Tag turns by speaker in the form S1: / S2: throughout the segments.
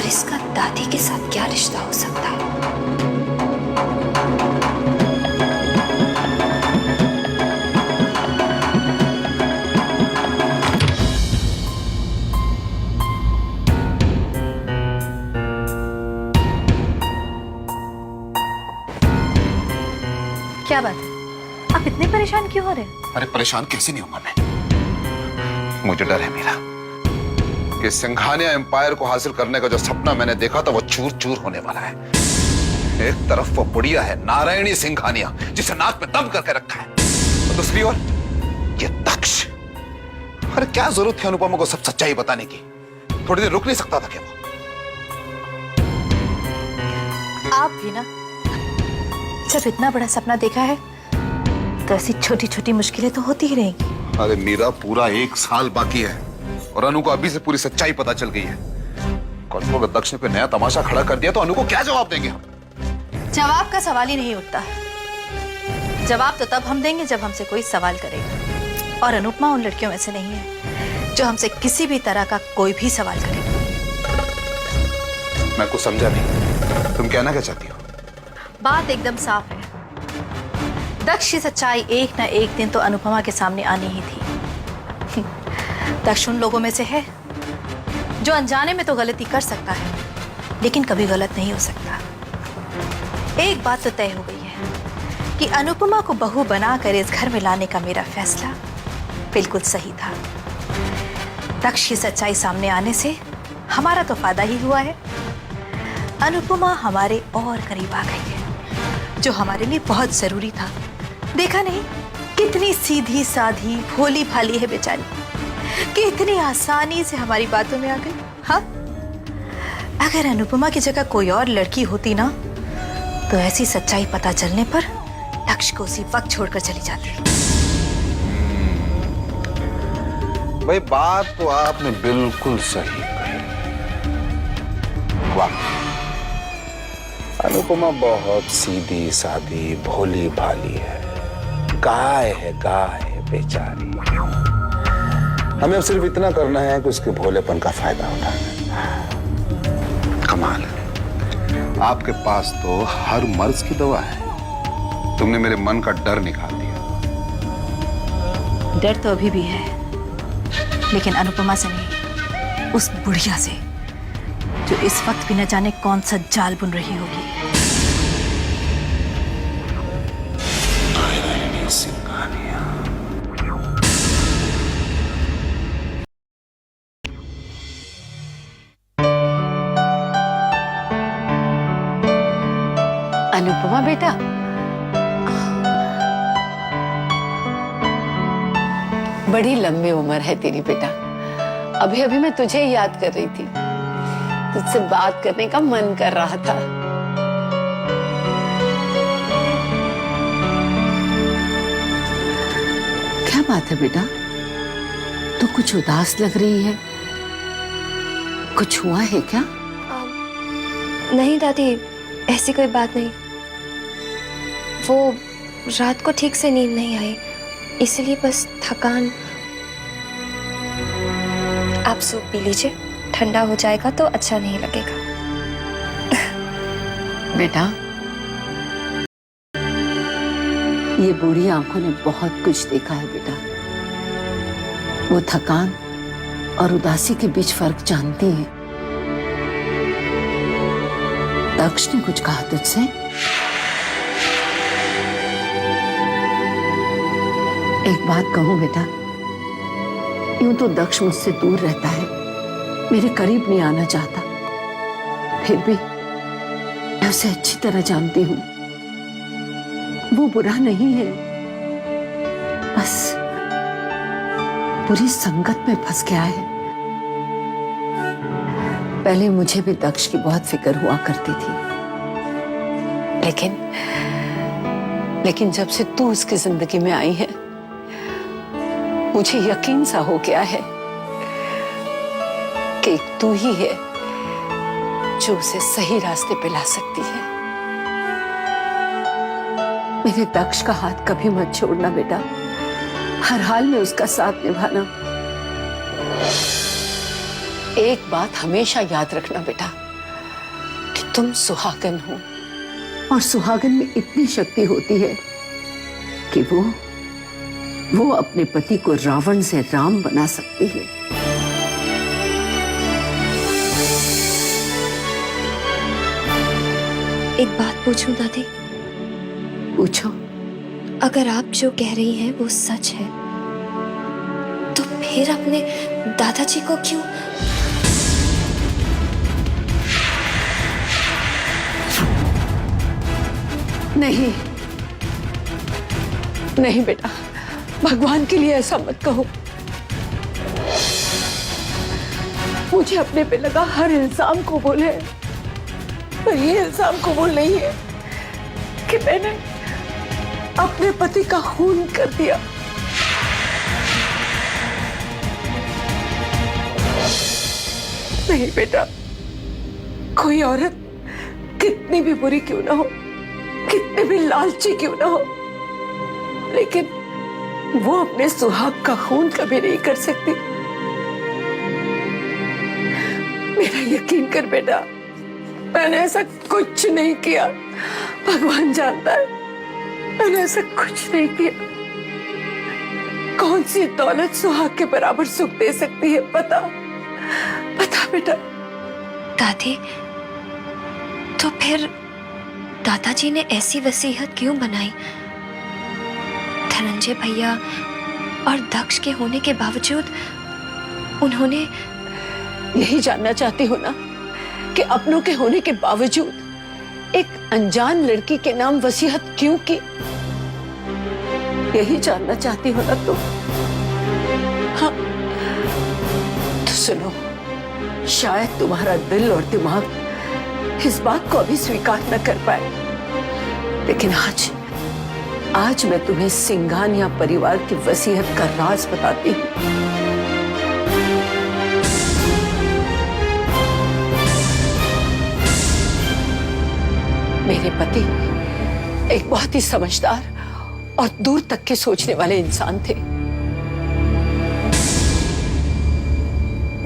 S1: और इसका दादी के साथ क्या रिश्ता हो सकता है? क्या बात है, आप इतने परेशान क्यों हो रहे हैं?
S2: अरे परेशान कैसे नहीं होगा मैं? मुझे डर है मीरा कि सिंघानिया एम्पायर को हासिल करने का जो सपना मैंने देखा था वो चूर चूर होने वाला है। एक तरफ वो बुढ़िया है नारायणी सिंघानिया जिसे नाक में दम करके रखा है, और दूसरी ओर ये दक्ष। अरे क्या जरूरत थी अनुपमा को सब सच्चाई बताने की? थोड़ी देर रुक नहीं सकता था क्या वो?
S1: आप भी ना, जब इतना बड़ा सपना देखा है तो ऐसी छोटी छोटी मुश्किलें तो होती ही रहेंगी।
S2: अरे मीरा, पूरा 1 साल बाकी है और अनु को अभी से पूरी सच्चाई पता चल गई है। कल को अगर दक्ष ने कोई नया तमाशा खड़ा कर दिया तो अनु को क्या जवाब देंगे हम?
S1: जवाब का सवाल ही नहीं उठता। जवाब तो तब हम देंगे जब हमसे कोई सवाल करेगा, और अनुपमा उन लड़कियों में से नहीं है जो हमसे किसी भी तरह का कोई भी सवाल करेगी।
S2: मैं कुछ समझा नहीं, तुम कहना क्या चाहती हो?
S1: बात एकदम साफ है, दक्ष की सच्चाई एक ना एक दिन तो अनुपमा के सामने आनी ही थी। दक्ष उन लोगों में से है जो अनजाने में तो गलती कर सकता है लेकिन कभी गलत नहीं हो सकता। एक बात तो तय हो गई है कि अनुपमा को बहू बनाकर इस घर में लाने का मेरा फैसला बिल्कुल सही था। दक्ष की सच्चाई सामने आने से हमारा तो फायदा ही हुआ है, अनुपमा हमारे और करीब आ गई है, जो हमारे लिए बहुत जरूरी था। देखा नहीं कितनी सीधी साधी भोली भाली है बेचारी, कि इतनी आसानी से हमारी बातों में आ गई। हाँ, अगर अनुपमा की जगह कोई और लड़की होती ना तो ऐसी सच्चाई पता चलने पर दक्ष को उसी वक्त छोड़कर चली जाती।
S2: भाई बात तो आपने बिल्कुल सही कही। वाह, अनुपमा बहुत सीधी सादी भोली भाली है, गाय है बेचारी। हमें अब सिर्फ इतना करना है कि उसके भोलेपन का फायदा उठाना है। कमाल है, आपके पास तो हर मर्ज की दवा है। तुमने मेरे मन का डर निकाल दिया।
S1: डर तो अभी भी है, लेकिन अनुपमा से नहीं, उस बुढ़िया से जो इस वक्त भी न जाने कौन सा जाल बुन रही होगी।
S3: अनुपमा बेटा, बड़ी लंबी उम्र है तेरी बेटा। अभी अभी मैं तुझे ही याद कर रही थी, तुझसे बात करने का मन कर रहा था। क्या बात है बेटा, तू कुछ उदास लग रही है? कुछ हुआ है क्या?
S4: नहीं दादी, ऐसी कोई बात नहीं। वो रात को ठीक से नींद नहीं आई, इसलिए बस थकान। आप सूप पी लीजिए, ठंडा हो जाएगा तो अच्छा नहीं लगेगा।
S3: बेटा, ये बूढ़ी आंखों ने बहुत कुछ देखा है बेटा। वो थकान और उदासी के बीच फर्क जानती है। दक्ष ने कुछ कहा तुझसे? एक बात कहूं बेटा, यूं तो दक्ष मुझसे दूर रहता है, मेरे करीब नहीं आना चाहता, फिर भी मैं उसे अच्छी तरह जानती हूं। वो बुरा नहीं है, बस बुरी संगत में फंस गया है। पहले मुझे भी दक्ष की बहुत फिक्र हुआ करती थी, लेकिन जब से तू उसकी जिंदगी में आई है, मुझे यकीन सा हो गया है कि तू ही है जो उसे सही रास्ते पे ला सकती है। मेरे दक्ष का हाथ कभी मत छोड़ना बेटा, हर हाल में उसका साथ निभाना। एक बात हमेशा याद रखना बेटा, तुम सुहागन हो और सुहागन में इतनी शक्ति होती है कि वो अपने पति को रावण से राम बना सकती है।
S4: एक बात पूछूं दादी?
S3: पूछो।
S4: अगर आप जो कह रही हैं वो सच है, तो फिर अपने दादाजी को क्यों?
S3: नहीं नहीं बेटा, भगवान के लिए ऐसा मत कहो। मुझे अपने पे लगा हर इल्जाम कबूल है, पर ये इल्जाम कबूल नहीं है कि मैंने अपने पति का खून कर दिया। नहीं बेटा, कोई औरत कितनी भी बुरी क्यों ना हो, कितने भी लालची क्यों ना हो, लेकिन वो अपने सुहाग का खून कभी नहीं कर सकती। मेरा यकीन कर बेटा, मैंने ऐसा कुछ नहीं किया। भगवान जानता है, मैंने ऐसा कुछ नहीं किया। कौन सी दौलत सुहाग के बराबर सुख दे सकती है? बता बेटा।
S4: दादी, तो फिर दादाजी ने ऐसी वसीयत क्यों बनाई? धनंजय भैया और दक्ष के होने के बावजूद उन्होंने...
S3: यही जानना चाहती हो ना कि अपनों के होने के बावजूद एक अनजान लड़की के नाम वसीयत क्यों की? यही जानना चाहती हो ना तुम? हाँ तो सुनो, शायद तुम्हारा दिल और दिमाग इस बात को अभी स्वीकार न कर पाए, लेकिन आज मैं तुम्हें सिंघानिया परिवार की वसीयत का राज बताती हूँ। मेरे पति एक बहुत ही समझदार और दूर तक के सोचने वाले इंसान थे।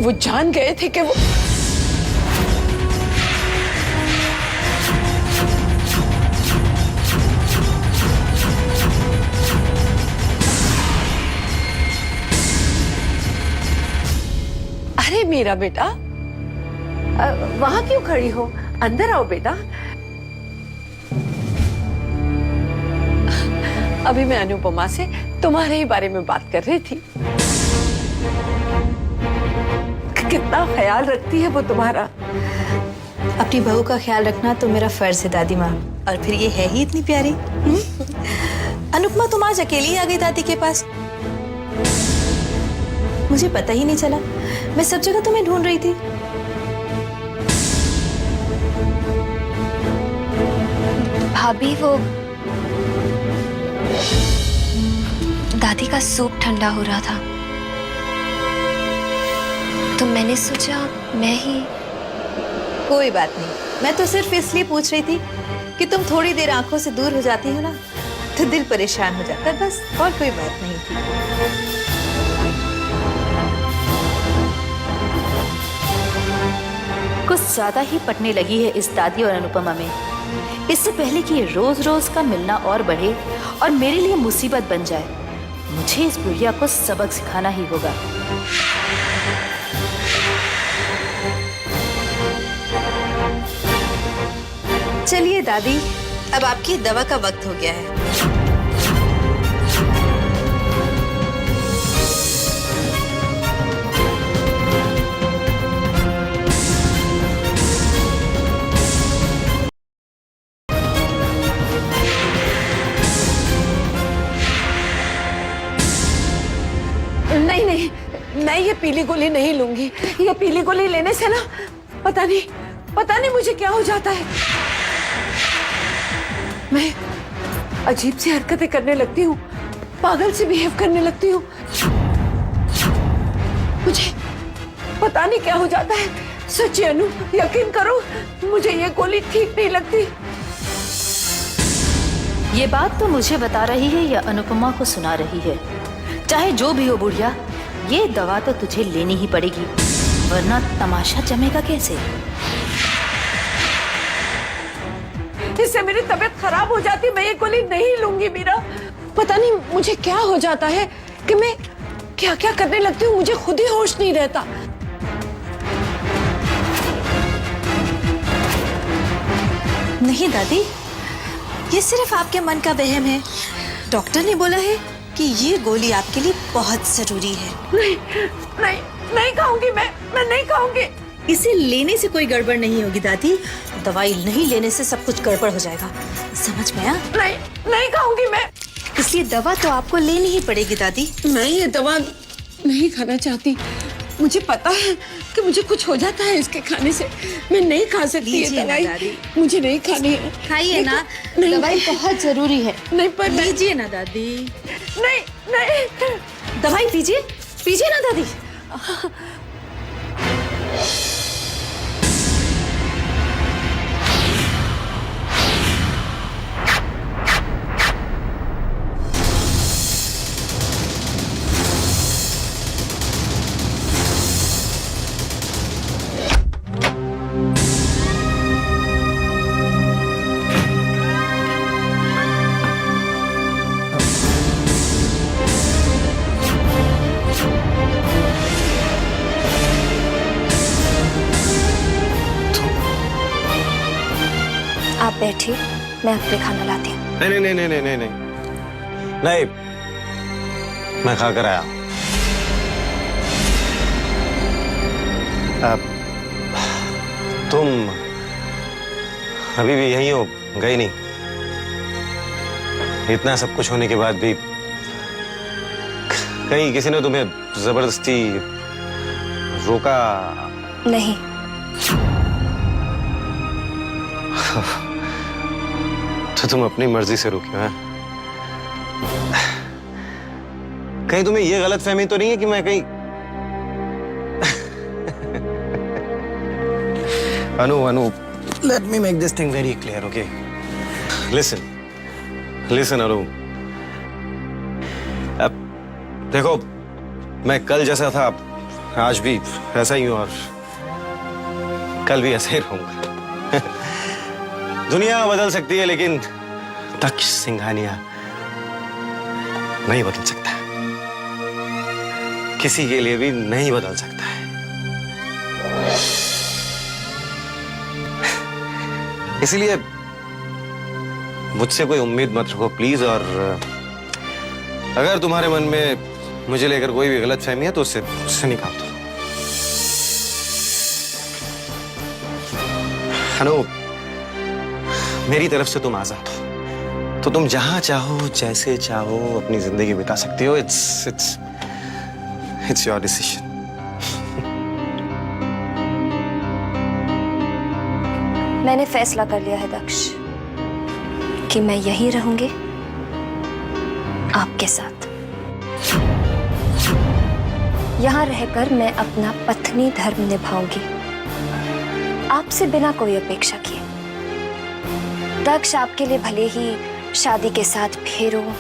S3: वो जान गए थे कि वो अरे मेरा बेटा, वहां क्यों खड़ी हो? अंदर आओ बेटा। अभी मैं अनुपमा से तुम्हारे ही बारे में बात कर रही थी। कितना ख्याल रखती है वो तुम्हारा।
S1: अपनी बहू का ख्याल रखना तो मेरा फर्ज है दादी माँ, और फिर ये है ही इतनी प्यारी। अनुपमा, तुम आज अकेली आ गई दादी के पास? मुझे पता ही नहीं चला, मैं सब जगह तुम्हें ढूंढ रही थी।
S4: भाभी, वो दादी का सूप ठंडा हो रहा था, तो मैंने सोचा मैं ही...
S1: कोई बात नहीं, मैं तो सिर्फ इसलिए पूछ रही थी कि तुम थोड़ी देर आंखों से दूर हो जाती हो ना, तो दिल परेशान हो जाता है, बस, और कोई बात नहीं थी। कुछ ज्यादा ही पटने लगी है इस दादी और अनुपमा में। इससे पहले कि ये रोज रोज का मिलना और बढ़े और मेरे लिए मुसीबत बन जाए, मुझे इस बुढ़िया को सबक सिखाना ही होगा। चलिए दादी, अब आपकी दवा का वक्त हो गया है।
S3: नहीं, मैं ये पीली गोली नहीं लूंगी। ये पीली गोली लेने से ना पता नहीं मुझे क्या हो जाता है। मैं अजीब सी हरकतें करने लगती हूँ, पागल से बिहेव करने लगती हूँ। मुझे पता नहीं क्या हो जाता है। सच्ची अनु, यकीन करो, मुझे ये गोली ठीक नहीं लगती।
S1: ये बात तो मुझे बता रही है या अनुपमा को सुना रही है? चाहे जो भी हो बुढ़िया, ये दवा तो तुझे लेनी ही पड़ेगी, वरना तमाशा जमेगा कैसे?
S3: इससे मेरी तबीयत खराब हो जाती। मैं ये गोली नहीं लूंगी मीरा। पता नहीं मुझे क्या हो जाता है कि मैं क्या क्या करने लगती हूँ, मुझे खुद ही होश नहीं रहता।
S1: नहीं दादी, ये सिर्फ आपके मन का वहम है। डॉक्टर ने बोला है कि ये गोली आपके लिए बहुत जरूरी है।
S3: नहीं नहीं नहीं खाऊंगी मैं नहीं खाऊंगी।
S1: इसे लेने से कोई गड़बड़ नहीं होगी दादी। दवाई नहीं लेने से सब कुछ गड़बड़ हो जाएगा, समझ में आया?
S3: नहीं नहीं खाऊंगी मैं।
S1: इसलिए दवा तो आपको लेनी ही पड़ेगी दादी।
S3: मैं ये दवा नहीं खाना चाहती। मुझे पता है कि मुझे कुछ हो जाता है इसके खाने से। मैं नहीं खा सकती ये
S1: लीजिए ना
S3: दवाई।
S1: दादी।
S3: मुझे नहीं खानी है।
S1: खाइए ना,
S3: नहीं,
S1: दवाई बहुत जरूरी है।
S3: नहीं पर
S1: लीजिए ना दादी,
S3: नहीं नहीं
S1: दवाई पीजिए, पीजिए ना दादी।
S4: आप बैठिए, मैं आपके खाना लाती हूँ।
S5: नहीं नहीं नहीं नहीं नहीं नहीं नहीं, मैं खा कर आया। अब तुम अभी भी यहीं हो, गई नहीं? इतना सब कुछ होने के बाद भी कहीं किसी ने तुम्हें जबरदस्ती रोका?
S4: नहीं।
S5: तो तुम अपनी मर्जी से रुके हैं? कहीं तुम्हें यह गलत फहमी तो नहीं है कि मैं कहीं अनु, let me make this thing very clear, okay? Listen, अनु। अब देखो, मैं कल जैसा था आज भी ऐसा ही हूं और कल भी ऐसा ही रहूंगा। दुनिया बदल सकती है लेकिन दक्ष सिंघानिया नहीं बदल सकता। किसी के लिए भी नहीं बदल सकता है। इसलिए मुझसे कोई उम्मीद मत रखो प्लीज। और अगर तुम्हारे मन में मुझे लेकर कोई भी गलत फहमी है तो उससे निकाल दो। अनु, मेरी तरफ से तुम आजाद हो, तो तुम जहां चाहो जैसे चाहो अपनी जिंदगी बिता सकती हो। It's your decision.
S4: मैंने फैसला कर लिया है दक्ष कि मैं यहीं रहूंगी आपके साथ। यहां रहकर मैं अपना पत्नी धर्म निभाऊंगी, आपसे बिना कोई अपेक्षा किए। दक्ष, आपके लिए भले ही शादी के 7 फेरों,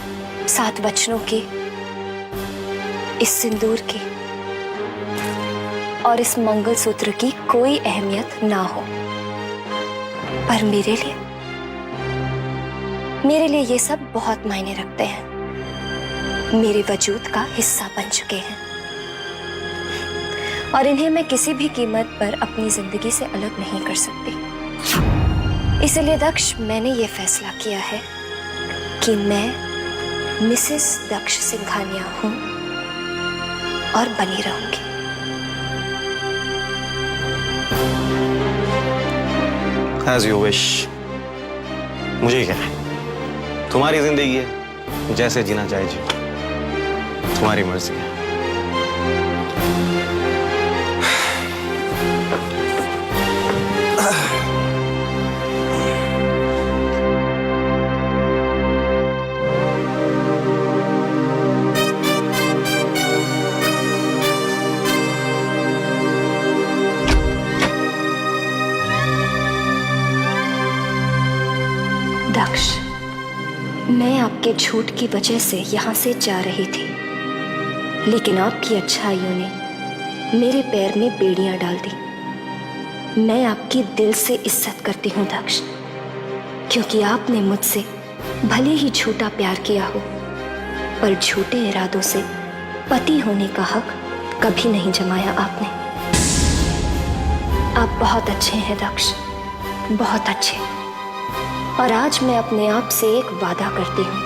S4: 7 बचनों की, इस सिंदूर की और इस मंगलसूत्र की कोई अहमियत ना हो, पर मेरे लिए ये सब बहुत मायने रखते हैं। मेरे वजूद का हिस्सा बन चुके हैं और इन्हें मैं किसी भी कीमत पर अपनी जिंदगी से अलग नहीं कर सकती। इसलिए दक्ष, मैंने ये फैसला किया है कि मैं मिसेस दक्ष सिंघानिया हूं और बनी रहूंगी।
S5: As you wish। मुझे क्या है, तुम्हारी जिंदगी है, जैसे जीना चाहे जियो, तुम्हारी मर्जी है।
S4: दक्ष, मैं आपके झूठ की वजह से यहाँ से जा रही थी, लेकिन आपकी अच्छाइयों ने मेरे पैर में बेड़ियां डाल दी। मैं आपकी दिल से इज्जत करती हूँ दक्ष, क्योंकि आपने मुझसे भले ही झूठा प्यार किया हो, पर झूठे इरादों से पति होने का हक कभी नहीं जमाया आपने। आप बहुत अच्छे हैं दक्ष, बहुत अच्छे। और आज मैं अपने आप से एक वादा करती हूं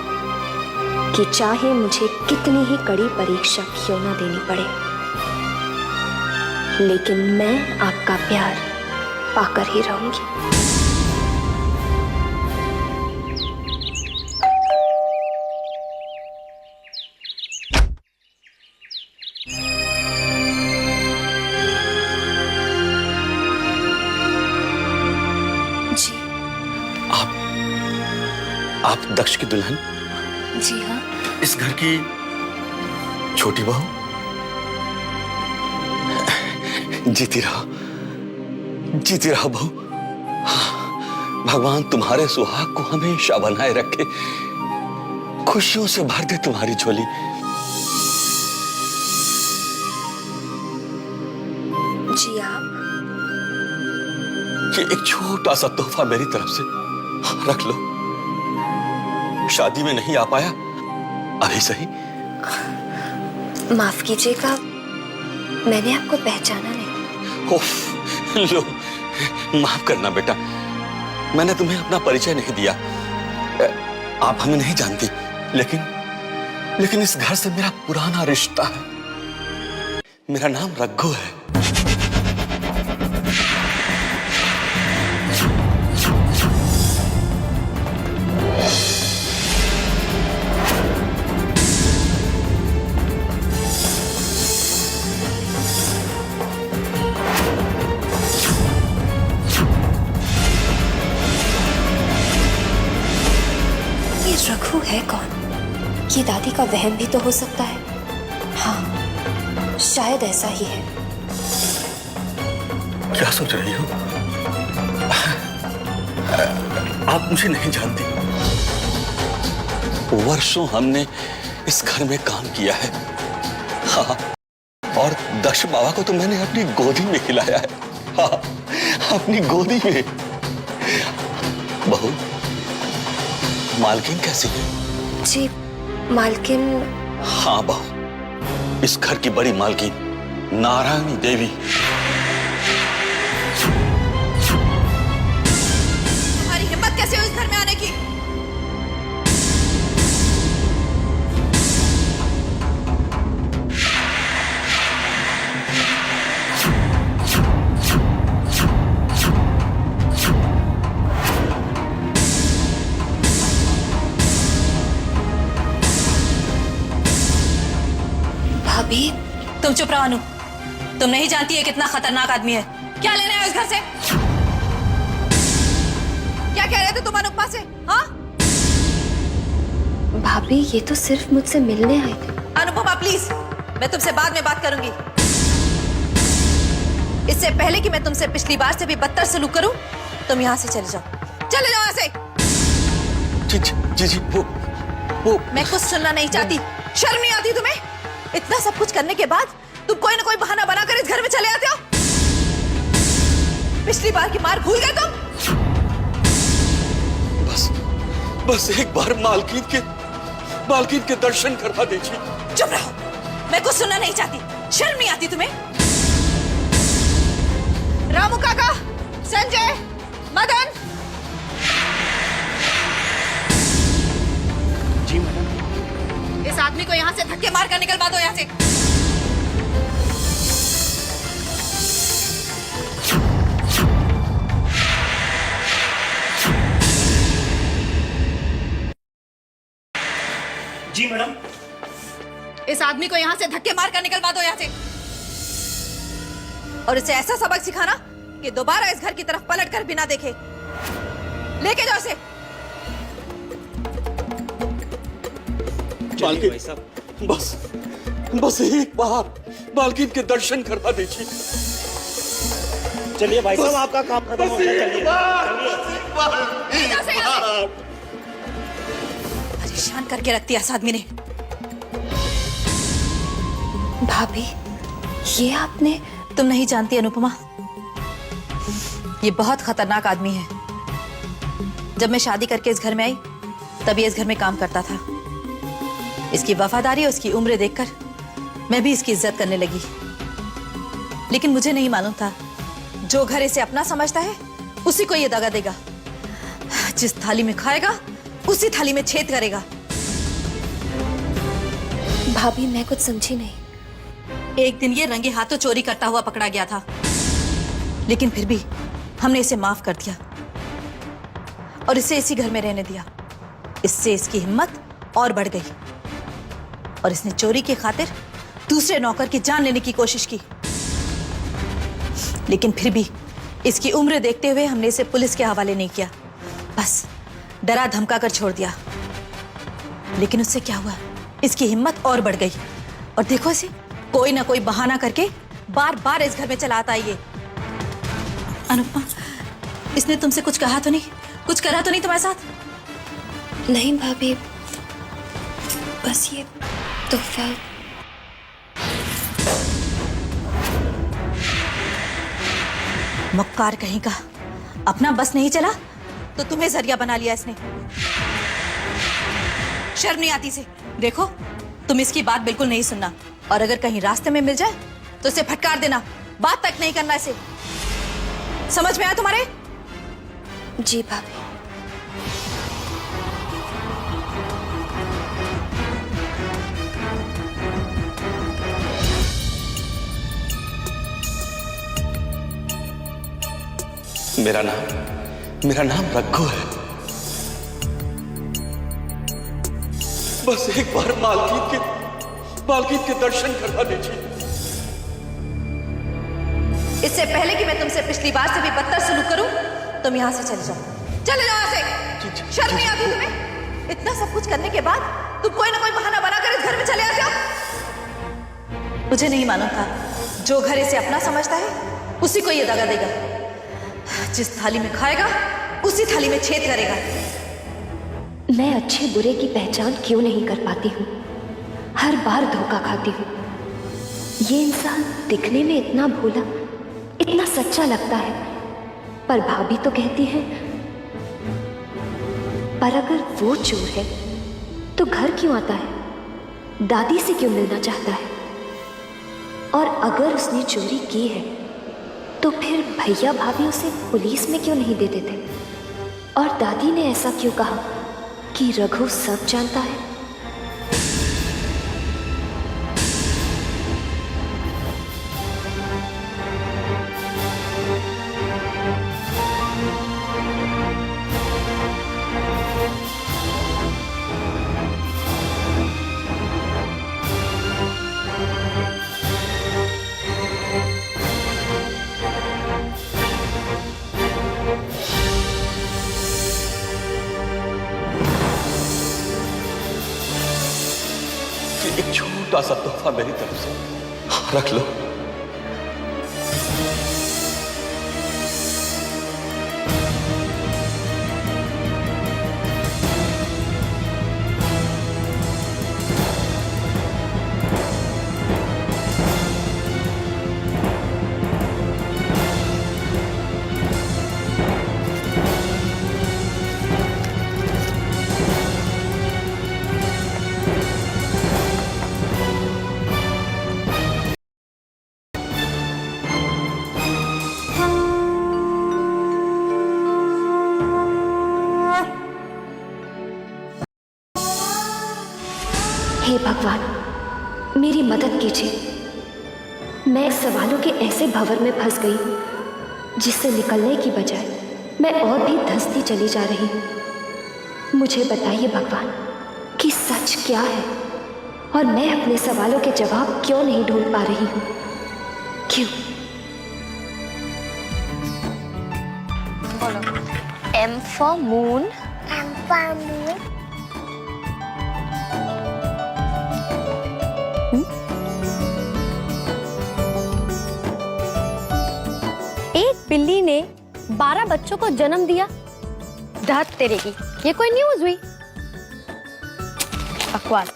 S4: कि चाहे मुझे कितनी ही कड़ी परीक्षा क्यों ना देनी पड़े, लेकिन मैं आपका प्यार पाकर ही रहूंगी। जी
S5: आप दक्ष की दुल्हन?
S4: जी हाँ।
S5: इस घर की छोटी बहू? जीती रहो बहू। हाँ, भगवान तुम्हारे सुहाग को हमेशा बनाए रखे, खुशियों से भर दे तुम्हारी झोली।
S4: जी आप?
S5: ये एक छोटा सा तोहफा मेरी तरफ से, रख लो। शादी में नहीं आ पाया, अभी सही।
S4: माफ कीजिएगा, मैंने आपको पहचाना नहीं।
S5: ओफ, लो, माफ करना बेटा, मैंने तुम्हें अपना परिचय नहीं दिया। आप हमें नहीं जानती, लेकिन इस घर से मेरा पुराना रिश्ता है। मेरा नाम रघु है।
S4: रघु है कौन? ये दादी का वहम भी तो हो सकता है। हाँ, शायद ऐसा ही है।
S5: क्या सोच रही हो? आप मुझे नहीं जानती। वर्षों हमने इस घर में काम किया है। हाँ, और दक्ष बाबा को तो मैंने अपनी गोदी में खिलाया है। हाँ, अपनी गोदी में। बहू, मालकिन कैसी है?
S4: जी, मालकिन?
S5: हाँ बहू, इस घर की बड़ी मालकिन नारायणी देवी।
S1: तुम्हारी हिम्मत कैसे हुई इस घर में आने की?
S4: भाभी,
S1: तुम चुप रहो अनु। तुम नहीं जानती है कितना खतरनाक आदमी है। क्या लेने आए इस घर से? क्या कह रहे थे तुम अनुपमा से? हाँ?
S4: भाभी, ये तो सिर्फ मुझसे मिलने आए थे।
S1: अनुपमा प्लीज, मैं तुमसे बाद में बात करूंगी। इससे पहले कि मैं तुमसे पिछली बार से भी बदतर सलूक करूं, तुम यहाँ से चले जाओ। चले जाओ यहाँ से।
S5: जी, वो
S1: मैं कुछ सुनना नहीं चाहती। शर्म नहीं आती तुम्हें? इतना सब कुछ करने के बाद तुम कोई ना कोई बहाना बनाकर इस घर में चले आते हो। पिछली बार की मार भूल गए तुम?
S5: बस एक बार मालकिन के दर्शन करवा दीजिए।
S1: चुप रहो, मैं कुछ सुनना नहीं चाहती। शर्म नहीं आती तुम्हें? रामू काका, संजय, मदन।
S5: जी मैडम।
S1: इस आदमी को यहाँ से धक्के मारकर निकलवा दो यहाँ से।
S6: जी मैडम।
S1: इस आदमी को यहाँ से धक्के मारकर निकलवा दो यहाँ से, और इसे ऐसा सबक सिखाना कि दोबारा इस घर की तरफ पलट कर बिना देखे। लेके जाओ इसे।
S5: बस एक बार मालकिन के दर्शन करवा दीजिए।
S6: चलिए भाई साहब, आपका काम खत्म हो गया। चलिए।
S1: परेशान करके रखती है इस आदमी ने।
S4: भाभी, ये आपने?
S1: तुम नहीं जानती अनुपमा, ये बहुत खतरनाक आदमी है। जब मैं शादी करके इस घर में आई तभी इस घर में काम करता था। इसकी वफादारी और उसकी उम्र देखकर मैं भी इसकी इज्जत करने लगी। लेकिन मुझे नहीं मालूम था जो घर इसे अपना समझता है उसी को ये दगा देगा। जिस थाली में खाएगा उसी थाली में छेद करेगा।
S4: भाभी मैं कुछ समझी नहीं।
S1: एक दिन ये रंगे हाथों चोरी करता हुआ पकड़ा गया था, लेकिन फिर भी हमने इसे माफ कर दिया और इसे इसी घर में रहने दिया। इससे इसकी हिम्मत और बढ़ गई और इसने चोरी की खातिर दूसरे नौकर की जान लेने की कोशिश की। लेकिन फिर भी इसकी उम्र देखते हुए हमने इसे पुलिस के हवाले नहीं किया, बस डरा धमका कर छोड़ दिया। लेकिन उससे क्या हुआ, इसकी हिम्मत और बढ़ गई और देखो इसे कोई ना कोई बहाना करके बार बार इस घर में चला आता है ये। अनुपमा, इसने तुमसे कुछ कहा तो नहीं, कुछ करा तो नहीं तुम्हारे साथ?
S4: नहीं भाभी, बस ये तोहफा।
S1: मक्कार कहीं का, अपना बस नहीं चला तो तुम्हें जरिया बना लिया इसने। शर्म नहीं आती से? देखो तुम इसकी बात बिल्कुल नहीं सुनना और अगर कहीं रास्ते में मिल जाए तो इसे फटकार देना, बात तक नहीं करना इसे। समझ में आया तुम्हारे?
S4: जी भाभी।
S5: मेरा नाम रघु है। बस एक बार मालकिन के दर्शन करवा दीजिए।
S1: इससे पहले कि मैं तुमसे पिछली बार से भी बदतर सलूक करूं, तुम यहां से चले जाओ। चले जाओ यहां से। शर्म नहीं आती तुम्हें? इतना सब कुछ करने के बाद तुम कोई ना कोई बहाना बनाकर इस घर में चले आते हो। मुझे नहीं मालूम था जो घर इसे अपना समझता है उसी को ये दगा देगा। जिस थाली में खाएगा उसी थाली में छेद करेगा।
S4: मैं अच्छे बुरे की पहचान क्यों नहीं कर पाती हूँ? हर बार धोखा खाती हूँ। ये इंसान दिखने में इतना भोला, इतना सच्चा लगता है, पर भाभी तो कहती है पर अगर वो चोर है तो घर क्यों आता है? दादी से क्यों मिलना चाहता है? और अगर उसने चोरी की है तो फिर भैया भाभी उसे पुलिस में क्यों नहीं दे देते? और दादी ने ऐसा क्यों कहा कि रघु सब जानता है?
S5: एक छोटा सा तोहफा मेरी तरफ से रख लो।
S4: हे भगवान, मेरी मदद कीजिए। मैं सवालों के ऐसे भंवर में फंस गई हूँ जिससे निकलने की बजाय मैं और भी धंसती चली जा रही हूँ। मुझे बताइए भगवान कि सच क्या है और मैं अपने सवालों के जवाब क्यों नहीं ढूंढ पा रही हूँ? क्यों? M for moon.
S7: M for moon.
S8: एक बिल्ली ने 12 बच्चों को जन्म दिया। धत तेरे की, ये कोई न्यूज हुई? बकवास।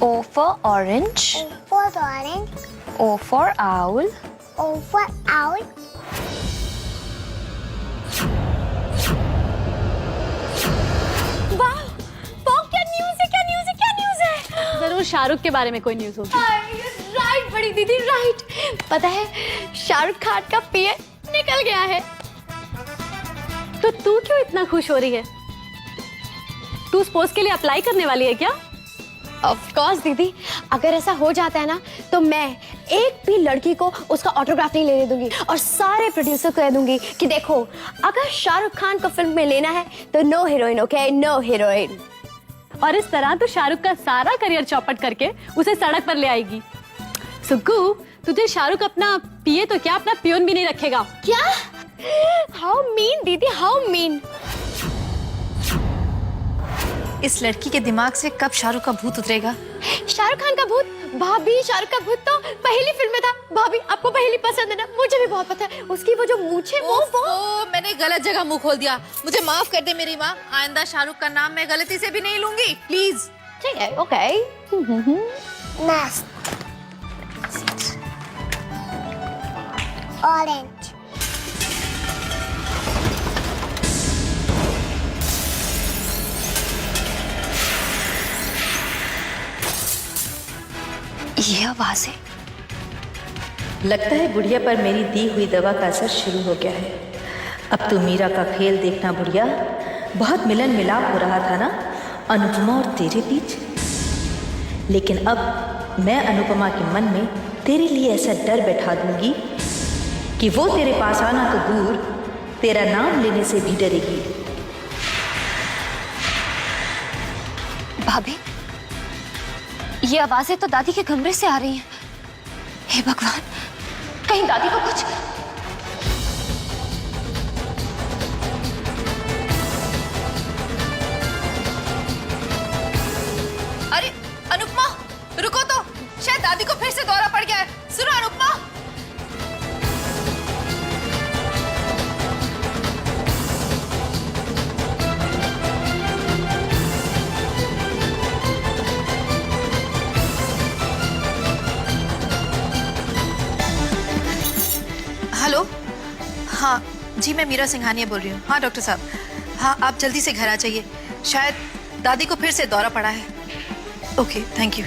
S4: O for orange.
S7: O for orange.
S4: O for owl.
S7: O for owl.
S8: जरूर शाहरुख के बारे में कोई न्यूज होगी। राइट बड़ी दीदी, राइट। पता है शाहरुख खान का पीए निकल गया है। तो तू क्यों इतना खुश हो रही है? तू उस पोस्ट के लिए अप्लाई करने वाली है क्या? ऑफ कोर्स दीदी, अगर ऐसा हो जाता है ना तो मैं एक भी लड़की को उसका ऑटोग्राफ नहीं लेने दूंगी और सारे प्रोड्यूसर को कह दूंगी कि देखो अगर शाहरुख खान को फिल्म में लेना है तो no heroine, okay, no heroine. और इस तरह तो शाहरुख का सारा करियर चौपट करके उसे सड़क पर ले आएगी। सुक्कू, तुझे शाहरुख अपना पीए तो क्या अपना पियोन भी नहीं रखेगा क्या? हाउ मीन दीदी, हाउ मीन।
S1: इस लड़की के दिमाग से कब शाहरुख का भूत उतरेगा?
S8: शाहरुख खान का भूत? भाभी, शाहरुख का भूत तो पहली फिल्म में था। भाभी, आपको पहली पसंद है ना? मुझे भी बहुत पसंद है। उसकी वो जो मूंछें, वो
S1: मैंने गलत जगह मुंह खोल दिया, मुझे माफ कर दे मेरी माँ। आइंदा शाहरुख का नाम मैं गलती से भी नहीं लूंगी, प्लीज।
S8: ठीक है, ओके।
S7: Next. Orange.
S4: ये आवाज़ है।
S1: लगता है बुढ़िया पर मेरी दी हुई दवा का असर शुरू हो गया है। अब तो मीरा का खेल देखना बुढ़िया। बहुत मिलन मिलाप हो रहा था ना अनुपमा और तेरे बीच, लेकिन अब मैं अनुपमा के मन में तेरे लिए ऐसा डर बैठा दूंगी कि वो तेरे पास आना तो दूर, तेरा नाम लेने से भी डरेगी।
S4: भाभी, ये आवाजें तो दादी के कमरे से आ रही हैं। हे भगवान, कहीं दादी को कुछ।
S1: अरे अनुपमा, रुको तो, शायद दादी को फिर से दौरा पड़ गया है। सुनो अनुपमा। हेलो, हाँ जी, मैं मीरा सिंघानिया बोल रही हूँ। हाँ डॉक्टर साहब, हाँ आप जल्दी से घर आ जाइए, शायद दादी को फिर से दौरा पड़ा है। Okay, thank you.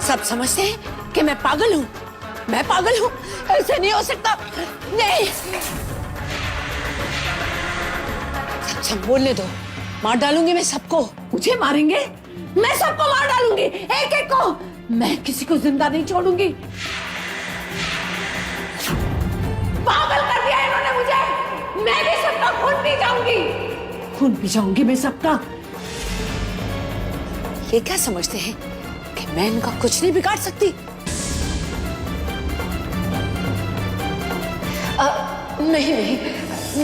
S3: सब समझते हैं कि मैं पागल हूँ। मैं पागल हूँ, ऐसे नहीं हो सकता। नहीं, सब बोलने दो, मार डालूंगी मैं सबको। मुझे मारेंगे? मैं सबको मार डालूंगी, एक एक को। मैं किसी को जिंदा नहीं छोड़ूंगी। पागल कर दिया इन्होंने मुझे। मैं भी सबका खून पी जाऊंगी, खून पी जाऊंगी मैं सबका। ये क्या समझते हैं कि मैं इनका कुछ नहीं बिगाड़ सकती? नहीं नहीं,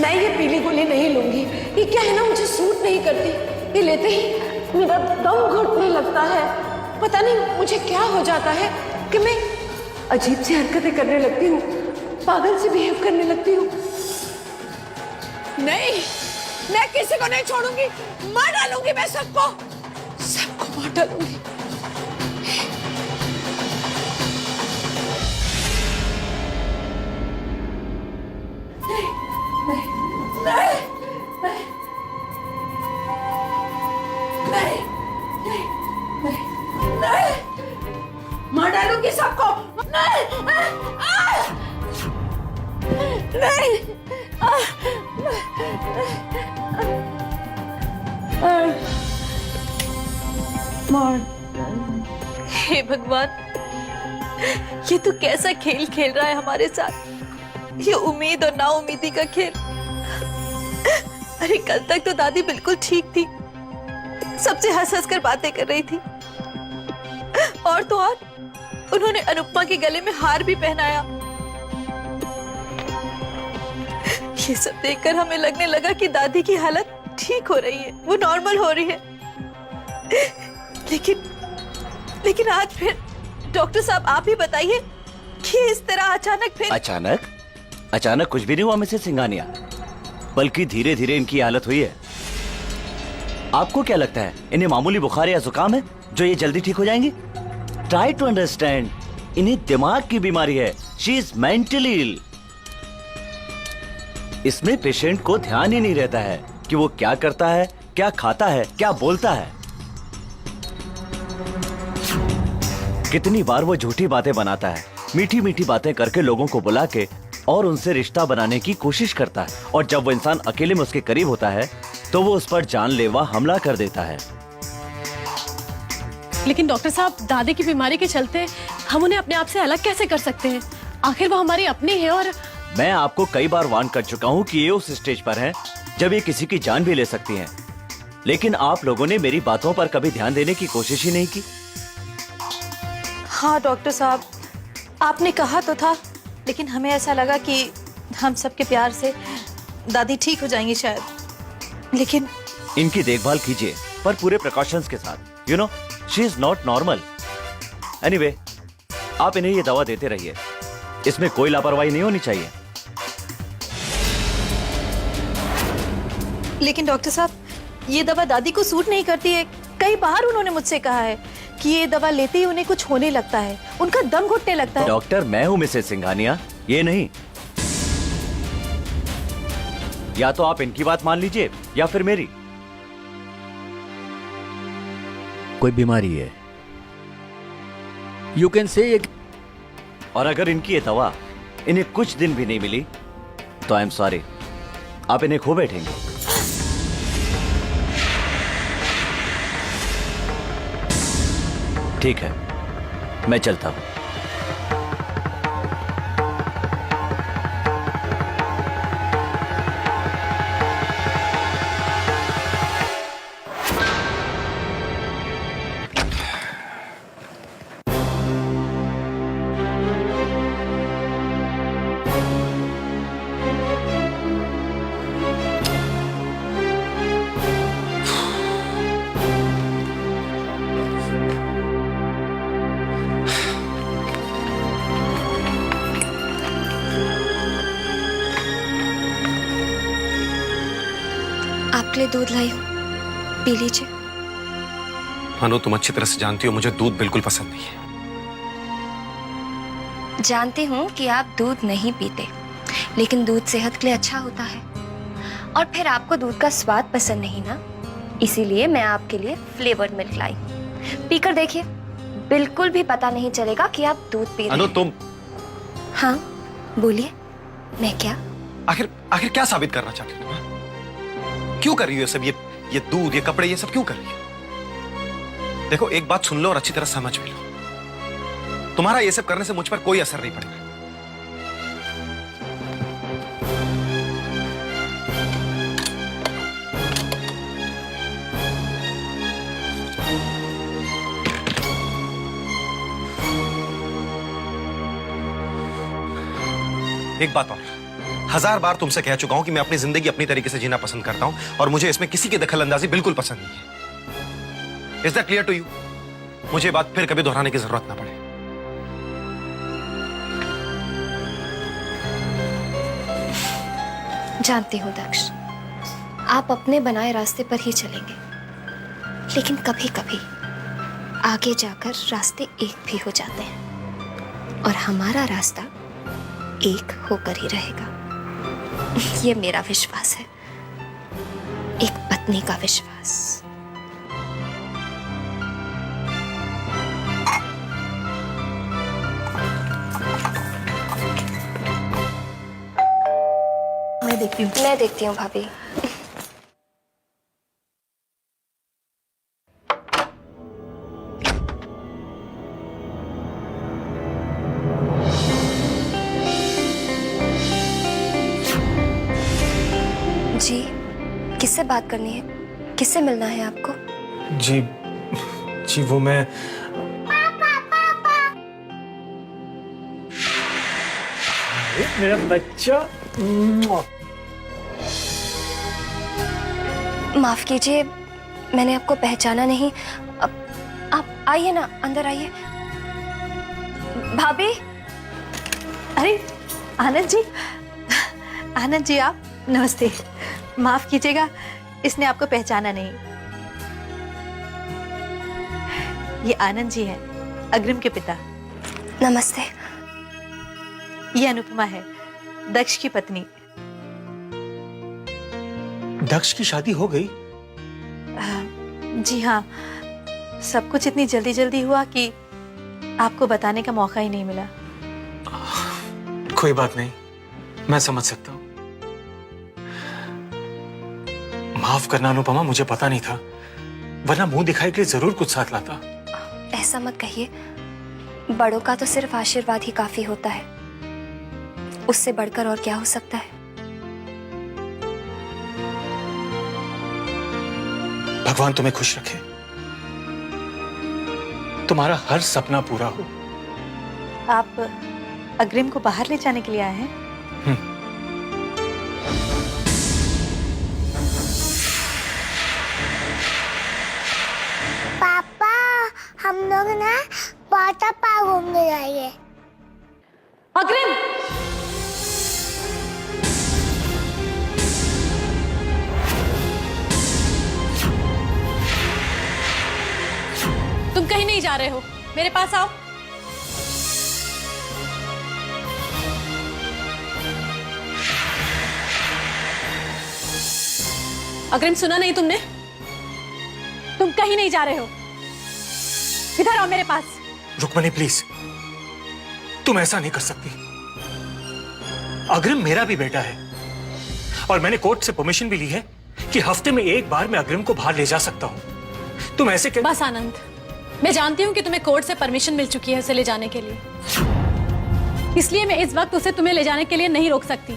S3: मैं ये पीली गोली नहीं लूंगी। ये क्या है ना, मुझे सूट नहीं करती। ये लेते ही मेरा दम घुटने लगता है। पता नहीं मुझे क्या हो जाता है कि मैं अजीब सी हरकतें करने लगती हूँ, पागल से बिहेव करने लगती हूँ। नहीं, मैं किसी को नहीं छोड़ूंगी, मार डालूंगी मैं सबको, सबको मार डालूंगी। मार डालूंगी सबको। नहीं, नहीं, मार।
S1: हे भगवान, ये तो कैसा खेल खेल रहा है हमारे साथ। ये उम्मीद और नाउम्मीदी का खेल। अरे कल तक तो दादी बिल्कुल ठीक थी, सबसे हंस हंस कर बातें कर रही थी, और तो और उन्होंने अनुपमा के गले में हार भी पहनाया। ये सब देखकर हमें लगने लगा कि दादी की हालत ठीक हो रही है, वो नॉर्मल हो रही है। लेकिन आज फिर डॉक्टर साहब आप ही बताइए कि इस तरह अचानक फिर।
S9: अचानक कुछ भी नहीं हुआ मिसेस सिंघानिया, बल्कि धीरे धीरे इनकी हालत हुई है। आपको क्या लगता है इन्हें मामूली बुखार या जुकाम है जो ये जल्दी ठीक हो जाएंगी? ट्राई टू अंडरस्टैंड, इन्हें दिमाग की बीमारी है। She is mentally ill. इसमें पेशेंट को ध्यान ही नहीं रहता है कि वो क्या करता है, क्या खाता है, क्या बोलता है। कितनी बार वो झूठी बातें बनाता है, मीठी मीठी बातें करके लोगों को बुला के और उनसे रिश्ता बनाने की कोशिश करता है, और जब वो इंसान अकेले में उसके करीब होता है तो वो उस पर जानलेवा हमला कर देता है।
S8: लेकिन डॉक्टर साहब, दादी की बीमारी के चलते हम उन्हें अपने आप से अलग कैसे कर सकते हैं? आखिर वो हमारी अपनी है। और
S9: मैं आपको कई बार वार्न कर चुका हूँ कि ये उस स्टेज पर हैं जब ये किसी की जान भी ले सकती हैं, लेकिन आप लोगों ने मेरी बातों पर कभी ध्यान देने की कोशिश ही नहीं की।
S1: हाँ डॉक्टर साहब, आपने कहा तो था, लेकिन हमें ऐसा लगा कि हम सबके प्यार से दादी ठीक हो जाएंगी शायद। लेकिन
S9: इनकी देखभाल कीजिए, पर पूरे प्रिकॉशंस के साथ। You know, she is not normal. Anyway, आप इन्हें ये दवा देते रहिए, इसमें कोई लापरवाही नहीं होनी चाहिए।
S1: लेकिन डॉक्टर साहब, ये दवा दादी को सूट नहीं करती है। कई बार उन्होंने मुझसे कहा है कि ये दवा लेते ही उन्हें कुछ होने लगता है, उनका दम घुटने लगता है।
S9: डॉक्टर मैं हूं मिसेस सिंघानिया, ये नहीं। या तो आप इनकी बात मान लीजिए या फिर मेरी।
S10: कोई बीमारी है, यू कैन से।
S9: और अगर इनकी ये दवा इन्हें कुछ दिन भी नहीं मिली तो आई एम सॉरी, आप इन्हें खो बैठेंगे। ठीक है, मैं चलता हूं।
S4: आपके लिए दूध लाई हूं, पी लीजिए।
S11: अनु, तुम अच्छी तरह से जानती हो मुझे दूध बिल्कुल पसंद नहीं है।
S4: जानती हूँ कि आप दूध नहीं पीते, लेकिन दूध सेहत के लिए अच्छा होता है। और फिर आपको दूध का स्वाद पसंद नहीं ना, इसीलिए मैं आपके लिए फ्लेवर्ड मिल्क लाई। पीकर देखिए, बिल्कुल भी पता नहीं चलेगा कि आप दूध पी रहे
S11: अनु,
S4: हैं।
S11: तुम।
S4: हाँ बोलिए, मैं क्या?
S11: आखिर क्या साबित करना चाहती हो? क्यों कर रही हो ये सब? ये दूध, ये कपड़े, ये सब क्यों कर रही हो? देखो, एक बात सुन लो और अच्छी तरह समझ भी लो। तुम्हारा ये सब करने से मुझ पर कोई असर नहीं पड़ेगा। एक बात और, 1000 बार तुमसे कह चुका हूं कि मैं अपनी जिंदगी अपनी तरीके से जीना पसंद करता हूं और मुझे इसमें किसी की दखल अंदाजी बिल्कुल पसंद नहीं है। Is that clear to you? मुझे बात फिर कभी दोहराने की जरूरत ना पड़े।
S4: जानती हूँ दक्ष, आप अपने बनाए रास्ते पर ही चलेंगे, लेकिन कभी कभी आगे जाकर रास्ते एक भी हो जाते हैं, और हमारा रास्ता एक होकर ही रहेगा। ये मेरा विश्वास है, एक पत्नी का विश्वास।
S1: मैं देखती हूँ।
S4: मैं देखती हूँ भाभी। जी, किससे बात करनी है? किससे मिलना है आपको?
S11: जी वो मैं
S6: मेरा बच्चा।
S4: माफ कीजिए, मैंने आपको पहचाना नहीं। आप आइए ना, अंदर आइए। भाभी।
S1: अरे आनंद जी, आनंद जी आप, नमस्ते। माफ कीजिएगा, इसने आपको पहचाना नहीं। ये आनंद जी है, अग्रिम के पिता।
S4: नमस्ते।
S1: ये अनुपमा है, दक्ष की पत्नी।
S11: दक्ष की शादी हो गई?
S1: जी हाँ, सब कुछ इतनी जल्दी जल्दी हुआ कि आपको बताने का मौका ही नहीं मिला।
S11: कोई बात नहीं, मैं समझ सकता हूँ। माफ करना अनुपमा, मुझे पता नहीं था, वरना मुंह दिखाई के लिए जरूर कुछ साथ लाता।
S4: ऐसा मत कहिए, बड़ों का तो सिर्फ आशीर्वाद ही काफी होता है, उससे बढ़कर और क्या हो सकता है।
S11: भगवान तुम्हें खुश रखे, तुम्हारा हर सपना पूरा हो।
S1: आप अग्रिम को बाहर ले जाने के लिए आए हैं?
S7: पापा, हम लोग ना वाटर पार्क घूमने जाएंगे।
S8: अग्रिम, तुम कहीं नहीं जा रहे हो, मेरे पास आओ। अग्रिम, सुना नहीं तुमने? तुम कहीं नहीं जा रहे हो, इधर आओ मेरे पास।
S11: रुक्मणी प्लीज, तुम ऐसा नहीं कर सकती। अग्रिम मेरा भी बेटा है और मैंने कोर्ट से परमिशन भी ली है कि हफ्ते में एक बार मैं अग्रिम को बाहर ले जा सकता हूं। तुम ऐसे
S8: बस आनंद, मैं जानती हूँ कि तुम्हें कोर्ट से परमिशन मिल चुकी है उसे ले जाने के लिए, इसलिए मैं इस वक्त उसे तुम्हें ले जाने के लिए नहीं रोक सकती।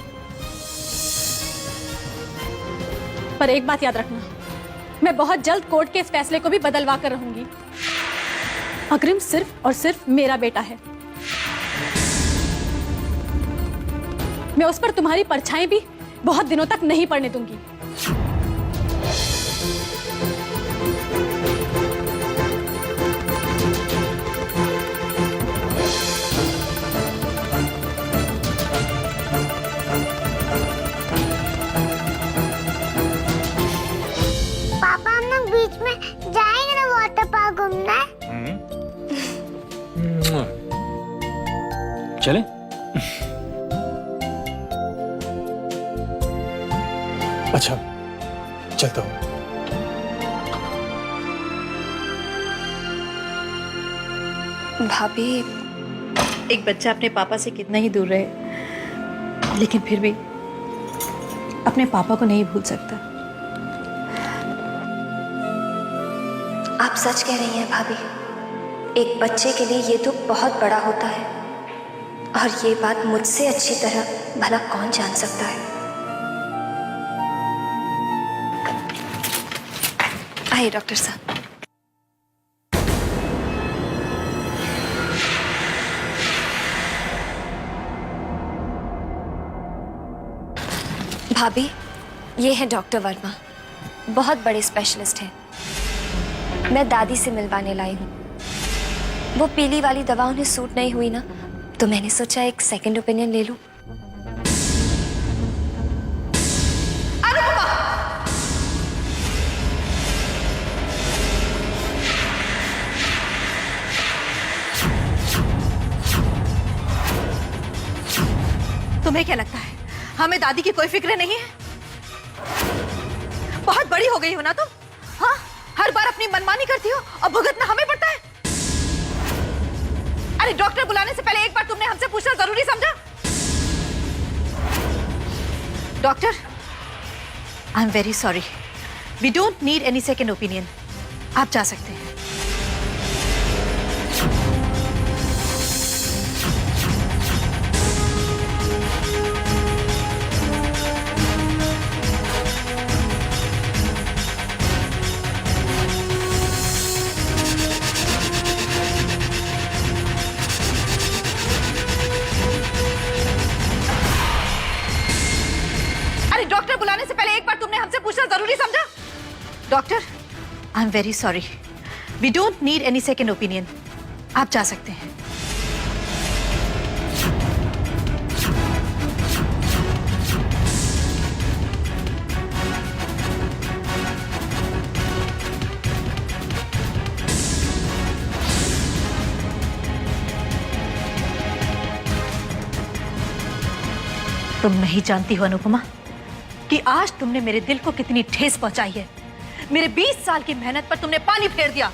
S8: पर एक बात याद रखना, मैं बहुत जल्द कोर्ट के इस फैसले को भी बदलवा कर रहूंगी। अग्रिम सिर्फ और सिर्फ मेरा बेटा है। मैं उस पर तुम्हारी परछाई भी बहुत दिनों तक नहीं पड़ने दूंगी।
S7: पापा, हम लोग बीच में जाएंगे ना वाटर पार्क घूमने।
S10: चले?
S11: अच्छा, चलता हूं।
S4: भाभी,
S1: एक बच्चा अपने पापा से कितना ही दूर रहे, लेकिन फिर भी अपने पापा को नहीं भूल सकता।
S4: आप सच कह रही हैं भाभी, एक बच्चे के लिए ये दुख बहुत बड़ा होता है, और ये बात मुझसे अच्छी तरह भला कौन जान सकता है। आइए डॉक्टर साहब। भाभी, ये है डॉक्टर वर्मा, बहुत बड़े स्पेशलिस्ट हैं। मैं दादी से मिलवाने लाई हूँ। वो पीली वाली दवा उन्हें सूट नहीं हुई ना, तो मैंने सोचा एक सेकंड ओपिनियन ले लूं।
S1: तुम्हें क्या लगता है हमें दादी की कोई फिक्र नहीं है? बहुत बड़ी हो गई हो ना तुम? हाँ, हर बार अपनी मनमानी करती हो और भुगतना हमें पड़ता है। अरे डॉक्टर बुलाने से पहले एक बार तुमने हमसे पूछना जरूरी समझा? Doctor, I am very sorry, we don't need any second opinion. आप जा सकते हैं। डॉक्टर बुलाने से पहले एक बार तुमने हमसे पूछना जरूरी समझा? Doctor, I am very sorry, we don't need any second opinion. आप जा सकते हैं। तुम नहीं जानती हो अनुपमा कि आज तुमने मेरे दिल को कितनी ठेस पहुंचाई है। मेरे 20 साल की मेहनत पर तुमने पानी फेर दिया।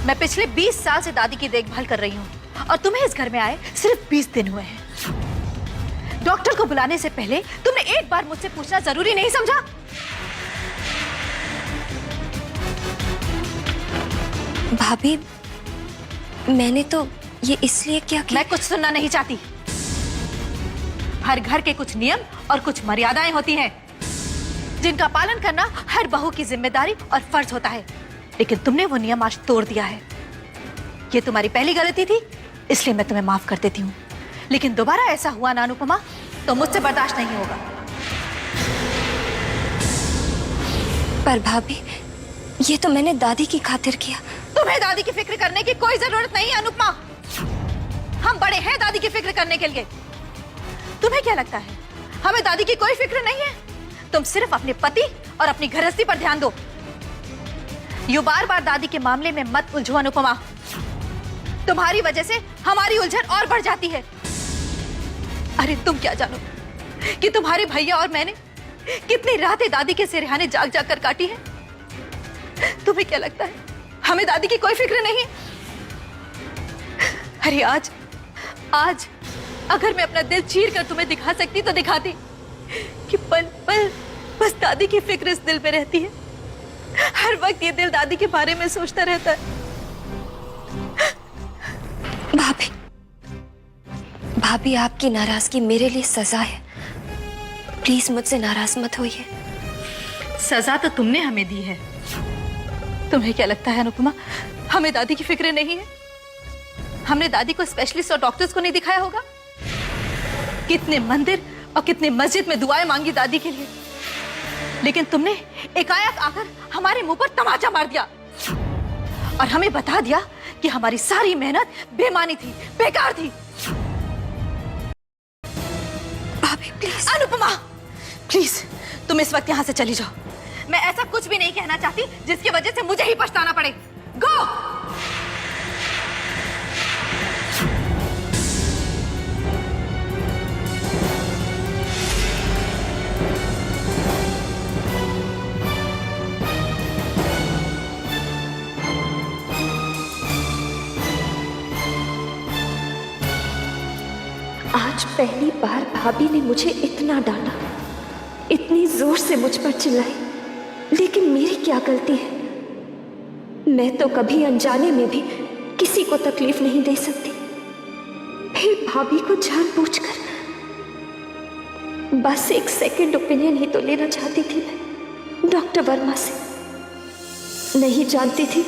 S1: मैं पिछले 20 साल से दादी की देखभाल कर रही हूं और तुम्हें इस घर में आए सिर्फ 20 दिन हुए हैं। डॉक्टर को बुलाने से पहले तुमने एक बार मुझसे पूछना जरूरी नहीं समझा?
S4: भाभी, मैंने तो ये इसलिए क्या किया?
S1: मैं कुछ सुनना नहीं चाहती। हर घर के कुछ नियम और कुछ मर्यादाएं होती हैं, जिनका पालन करना हर बहू की जिम्मेदारी और फर्ज होता है। लेकिन तुमने वो नियम आज तोड़ दिया है। ये तुम्हारी पहली गलती थी, इसलिए मैं तुम्हें माफ कर देती हूँ। लेकिन दोबारा ऐसा हुआ ना अनुपमा, तो मुझसे बर्दाश्त नहीं होगा।
S4: पर भाभी, ये तो मैंने दादी की खातिर किया।
S1: तुम्हें दादी की फिक्र करने की कोई जरूरत नहीं है अनुपमा। हम बड़े हैं दादी की फिक्र करने के लिए। तुम्हें क्या लगता है हमें दादी की कोई फिक्र नहीं है? तुम सिर्फ अपने पति और अपनी गृहस्थी पर ध्यान दो। यू बार बार दादी के मामले में मत उलझो अनुपमा। तुम्हारी वजह से हमारी उलझन और बढ़ जाती है। अरे तुम क्या जानो कि तुम्हारे भैया और मैंने कितनी रातें दादी के सिरहाने जाग जाग कर काटी है। तुम्हें क्या लगता है हमें दादी की कोई फिक्र नहीं है? अरे आज अगर मैं अपना दिल चीर कर तुम्हें दिखा सकती तो दिखाती कि पल पल बस दादी की फिक्र इस दिल में रहती है। हर वक्त ये दिल दादी के बारे में सोचता रहता है।
S4: भाभी, आपकी नाराजगी मेरे लिए सजा है। प्लीज मुझसे नाराज मत होइए।
S1: सजा तो तुमने हमें दी है। तुम्हें क्या लगता है अनुपमा हमें दादी की फिक्र नहीं है? हमने दादी को स्पेशलिस्ट और डॉक्टर्स को नहीं दिखाया होगा? कितने मंदिर और कितने मस्जिद में दुआएं मांगी दादी के लिए, लेकिन तुमने एकाएक आकर हमारे मुंह पर तमाचा मार दिया और हमें बता दिया कि हमारी सारी मेहनत बेमानी थी, बेकार थी।
S4: भाभी प्लीज।
S1: अनुपमा प्लीज, तुम इस वक्त यहां से चली जाओ। मैं ऐसा कुछ भी नहीं कहना चाहती जिसकी वजह से मुझे ही पछताना पड़े। गो!
S4: आज पहली बार भाभी ने मुझे इतना डांटा, इतनी जोर से मुझ पर चिल्लाई, लेकिन मेरी क्या गलती है? मैं तो कभी अनजाने में भी किसी को तकलीफ नहीं दे सकती। फिर भाभी को जानबूझकर बस एक सेकंड ओपिनियन ही तो लेना चाहती थी मैं डॉक्टर वर्मा से। नहीं जानती थी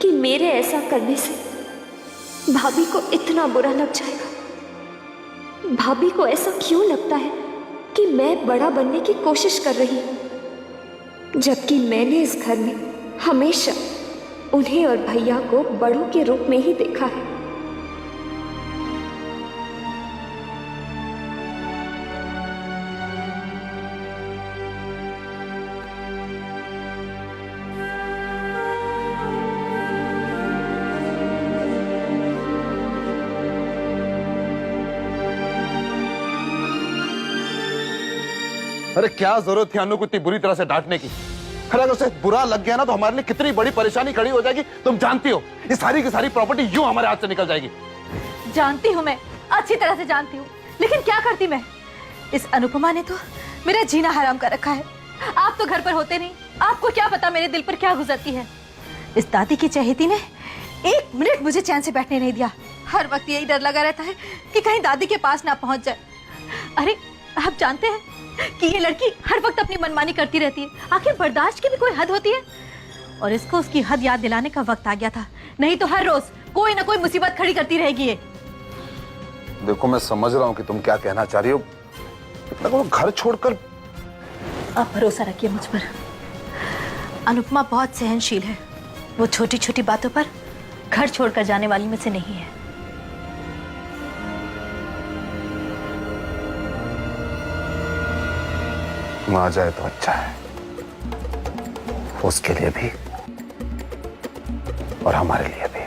S4: कि मेरे ऐसा करने से भाभी को इतना बुरा लग जाएगा। भाभी को ऐसा क्यों लगता है कि मैं बड़ा बनने की कोशिश कर रही हूं, जबकि मैंने इस घर में हमेशा उन्हें और भैया को बड़ों के रूप में ही देखा है।
S2: अरे क्या जरूरत थी अनु को इतनी बुरी तरह से डांटने की? अरे अगर उसे बुरा लग गया ना तो हमारे लिए कितनी बड़ी परेशानी खड़ी हो जाएगी। तुम जानती हो ये सारी की सारी प्रॉपर्टी यूं हमारे हाथ से निकल जाएगी।
S1: जानती हूं, मैं अच्छी तरह से जानती हूँ, लेकिन क्या करती मैं? इस अनुपमा ने तो मेरा जीना हराम कर रखा है। आप तो घर पर होते नहीं, आपको क्या पता मेरे दिल पर क्या गुजरती है। इस दादी की चहेती ने एक मिनट मुझे चैन से बैठने नहीं दिया। हर वक्त यही डर लगा रहता है कि कहीं दादी के पास ना पहुंच जाए। अरे आप जानते हैं कि ये लड़की हर वक्त अपनी मनमानी करती रहती है। आखिर बर्दाश्त की भी कोई हद होती है? और इसको उसकी हद याद दिलाने का वक्त आ गया था, नहीं तो हर रोज कोई ना कोई मुसीबत खड़ी करती रहेगी ये।
S2: देखो मैं समझ रहा हूँ कि तुम क्या कहना चाह रही हो, घर छोड़कर।
S1: आप भरोसा रखिए मुझ पर। अनुपमा बहुत सहनशील है। वो छोटी छोटी बातों पर घर छोड़कर जाने वाली में से नहीं है।
S2: आ जाए तो अच्छा है, उसके लिए भी और हमारे लिए भी।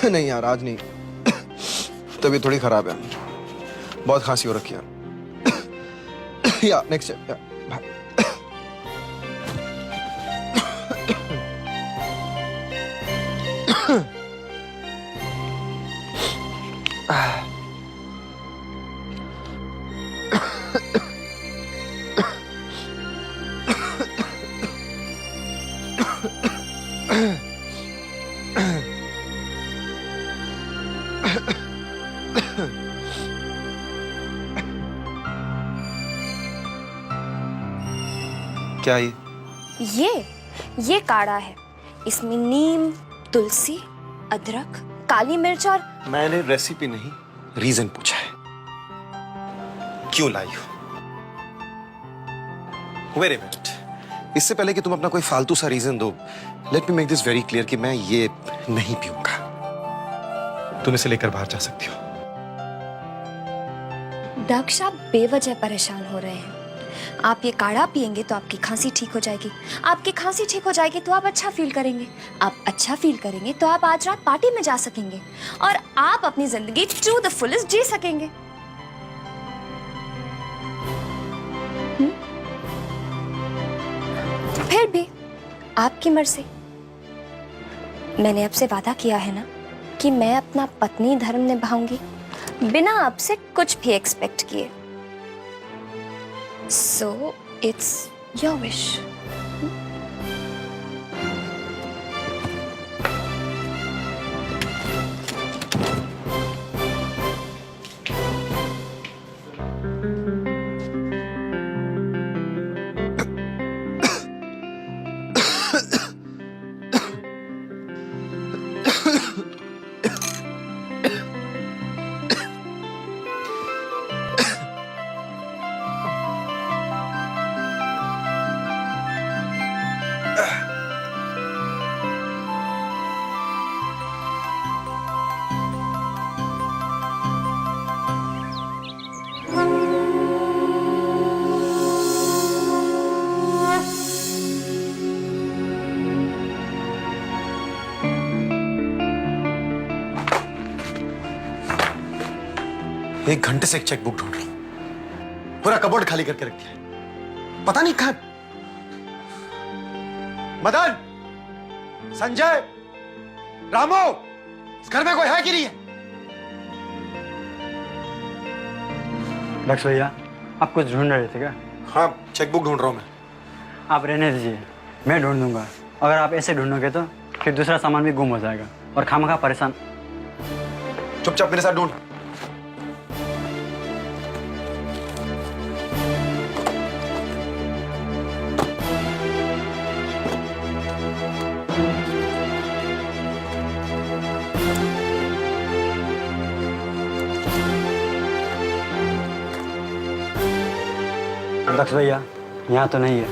S11: नहीं यार, आज नहीं। तबीयत थोड़ी खराब है, बहुत खांसी हो रखी है। या नेक्स्ट क्या
S4: ये काढ़ा है। इसमें नीम, तुलसी, अदरक, काली मिर्च और
S11: मैंने रेसिपी नहीं, रीजन पूछा है। क्यों लाई हो? वेट अ मिनट, इससे पहले कि तुम अपना कोई फालतू सा रीजन दो, let me make this very clear कि मैं ये नहीं पीऊंगा। तुम इसे लेकर बाहर जा सकती हो।
S4: दक्ष, आप बेवजह परेशान हो रहे हैं। आप ये काढ़ा पिएंगे तो आपकी खांसी ठीक हो जाएगी। आपकी खांसी ठीक हो जाएगी तो आप अच्छा फील करेंगे। आप अच्छा फील करेंगे तो आप आज रात पार्टी में जा सकेंगे और आप अपनी जिंदगी टू द फुलेस्ट जी सकेंगे। फिर भी आपकी मर्जी। मैंने आपसे वादा किया है ना कि मैं अपना पत्नी धर्म निभाऊंगी बिना आपसे कुछ भी एक्सपेक्ट किए। So it's your wish.
S11: एक घंटे से एक चेकबुक ढूंढ रहा हूं, पूरा कबोर्ड खाली करके रख दिया, पता नहीं कहां। मदन, संजय, रामो, इस घर में कोई है कि नहीं है?
S6: दक्ष भैया, आप कुछ ढूंढ रहे थे क्या?
S11: हाँ, चेकबुक ढूंढ रहा हूं मैं।
S6: आप रहने दीजिए, मैं ढूंढ दूंगा। अगर आप ऐसे ढूंढोगे तो फिर दूसरा सामान भी गुम हो जाएगा और खामखा परेशान।
S11: चुपचाप मेरे साथ ढूंढ।
S6: दक्ष भैया, यहाँ तो नहीं है।